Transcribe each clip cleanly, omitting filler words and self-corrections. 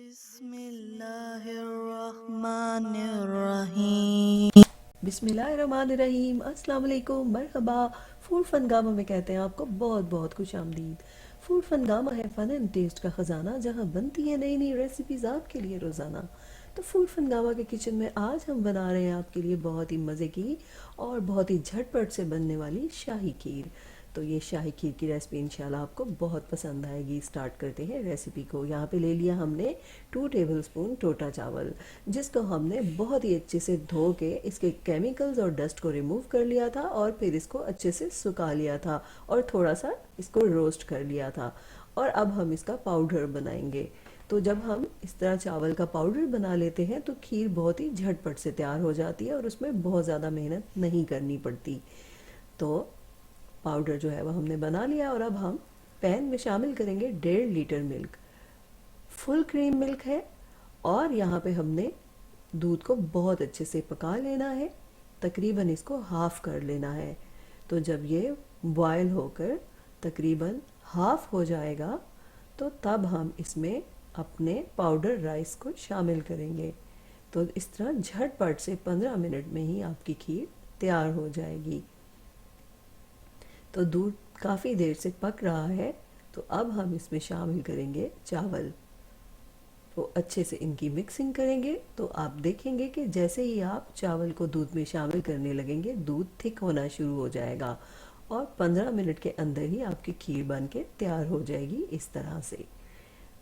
बिस्मिल्लाहिर्रहमानिर्रहीम। बिस्मिल्लाहिर्रहमानिर्रहीम। अस्सलाम वालेकुम, मरहबा। फूड फनगामा में कहते हैं आपको बहुत बहुत खुश आमदीद। फूड फनगामा है फ़न एंड टेस्ट का ख़जाना, जहाँ बनती है नई नई रेसिपीज़ आपके लिए रोज़ाना। तो फूड फनगामा के किचन में आज हम बना रहे हैं आपके लिए बहुत ही मज़े की और बहुत ही झटपट से बनने वाली शाही खीर। तो ये शाही खीर की रेसिपी इंशाल्लाह आपको बहुत पसंद आएगी। स्टार्ट करते हैं रेसिपी को। यहाँ पे ले लिया हमने 2 टेबलस्पून टोटा चावल, जिसको हमने बहुत ही अच्छे से धो के इसके केमिकल्स और डस्ट को रिमूव कर लिया था और फिर इसको अच्छे से सुखा लिया था और थोड़ा सा इसको रोस्ट कर लिया था। और अब हम इसका पाउडर बनाएंगे। तो जब हम इस तरह चावल का पाउडर बना लेते हैं तो खीर बहुत ही झटपट से तैयार हो जाती है और उसमें बहुत ज़्यादा मेहनत नहीं करनी पड़ती। तो पाउडर जो है वह हमने बना लिया और अब हम पैन में शामिल करेंगे 1.5 litre milk. Full cream milk है और यहाँ पे हमने दूध को बहुत अच्छे से पका लेना है। तकरीबन इसको हाफ़ कर लेना है। तो जब ये बॉयल होकर तकरीबन हाफ़ हो जाएगा तो तब हम इसमें अपने पाउडर राइस को शामिल करेंगे। तो इस तरह झटपट से 15 मिनट में ही आपकी खीर तैयार हो जाएगी। तो दूध काफ़ी देर से पक रहा है, तो अब हम इसमें शामिल करेंगे चावल। तो अच्छे से इनकी मिक्सिंग करेंगे। तो आप देखेंगे कि जैसे ही आप चावल को दूध में शामिल करने लगेंगे, दूध थिक होना शुरू हो जाएगा और 15 मिनट के अंदर ही आपकी खीर बन के तैयार हो जाएगी इस तरह से।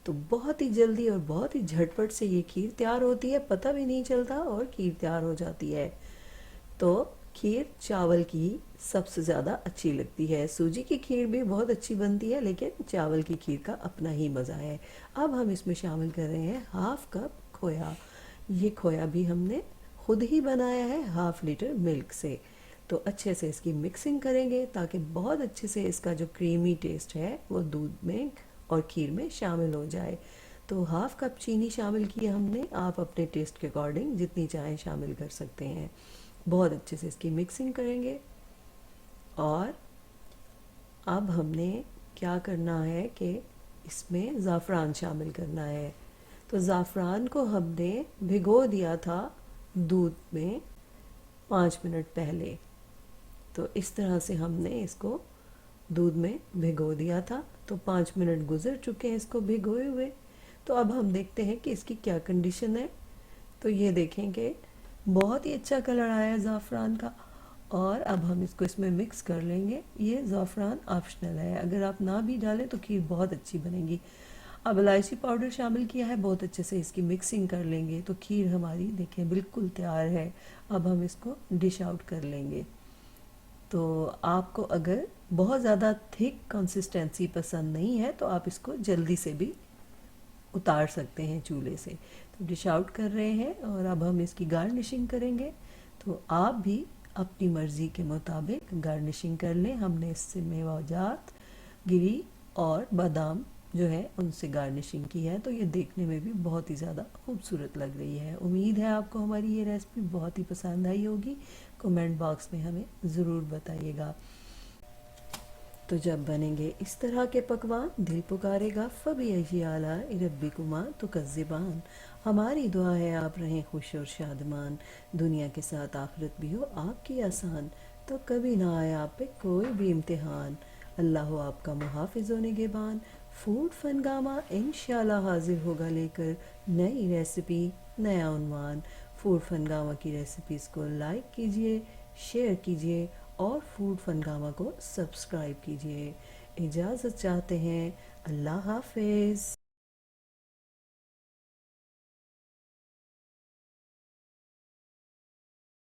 तो बहुत ही जल्दी और बहुत ही झटपट से ये खीर तैयार होती है, पता भी नहीं चलता और खीर तैयार हो जाती है। तो खीर चावल की सबसे ज़्यादा अच्छी लगती है। सूजी की खीर भी बहुत अच्छी बनती है, लेकिन चावल की खीर का अपना ही मज़ा है। अब हम इसमें शामिल कर रहे हैं 1/2 कप खोया। ये खोया भी हमने खुद ही बनाया है 1/2 लीटर मिल्क से। तो अच्छे से इसकी मिक्सिंग करेंगे ताकि बहुत अच्छे से इसका जो क्रीमी टेस्ट है वो दूध में और खीर में शामिल हो जाए। तो 1/2 कप चीनी शामिल की हमने, आप अपने टेस्ट के अकॉर्डिंग जितनी चाहें शामिल कर सकते हैं। बहुत अच्छे से इसकी मिक्सिंग करेंगे। और अब हमने क्या करना है कि इसमें ज़ाफ़रान शामिल करना है। तो ज़ाफ़रान को हमने भिगो दिया था दूध में 5 मिनट पहले। तो इस तरह से हमने इसको दूध में भिगो दिया था। तो 5 मिनट गुजर चुके हैं इसको भिगोए हुए। तो अब हम देखते हैं कि इसकी क्या कंडीशन है। तो ये देखेंगे बहुत ही अच्छा कलर आया है ज़ाफ़रान का। और अब हम इसको इसमें मिक्स कर लेंगे। ये ज़ाफ़रान ऑप्शनल है, अगर आप ना भी डालें तो खीर बहुत अच्छी बनेगी। अब इलायची पाउडर शामिल किया है, बहुत अच्छे से इसकी मिक्सिंग कर लेंगे। तो खीर हमारी देखें बिल्कुल तैयार है। अब हम इसको डिश आउट कर लेंगे। तो आपको अगर बहुत ज़्यादा थिक कंसिस्टेंसी पसंद नहीं है तो आप इसको जल्दी से भी उतार सकते हैं चूल्हे से। तो डिश आउट कर रहे हैं और अब हम इसकी गार्निशिंग करेंगे। तो आप भी अपनी मर्ज़ी के मुताबिक गार्निशिंग कर लें। हमने इससे मेवाजात, गिरी और बादाम जो है उनसे गार्निशिंग की है। तो ये देखने में भी बहुत ही ज़्यादा खूबसूरत लग रही है। उम्मीद है आपको हमारी ये रेसिपी बहुत ही पसंद आई होगी। कमेंट बॉक्स में हमें ज़रूर बताइएगा। तो जब बनेंगे इस तरह के पकवान, दिल पुकारेगा फ़बी आला रब्बिकुमा तुकज़्ज़िबान। हमारी दुआ है आप रहें खुश और शादमान, दुनिया के साथ आखिरत भी हो आपकी आसान, तो कभी ना आए आप पे कोई भी इम्तिहान। अल्लाह हो आपका मुहाफ़िज़ व निगहबान। फूड फनगामा इंशाल्लाह हाजिर होगा लेकर नई रेसिपी, नया उन्वान। फूड फनगामा की रेसिपीज़ को लाइक कीजिए, शेयर कीजिए और फूड फनगामा को सब्सक्राइब कीजिए। इजाज़त चाहते हैं। अल्लाह हाफिज़।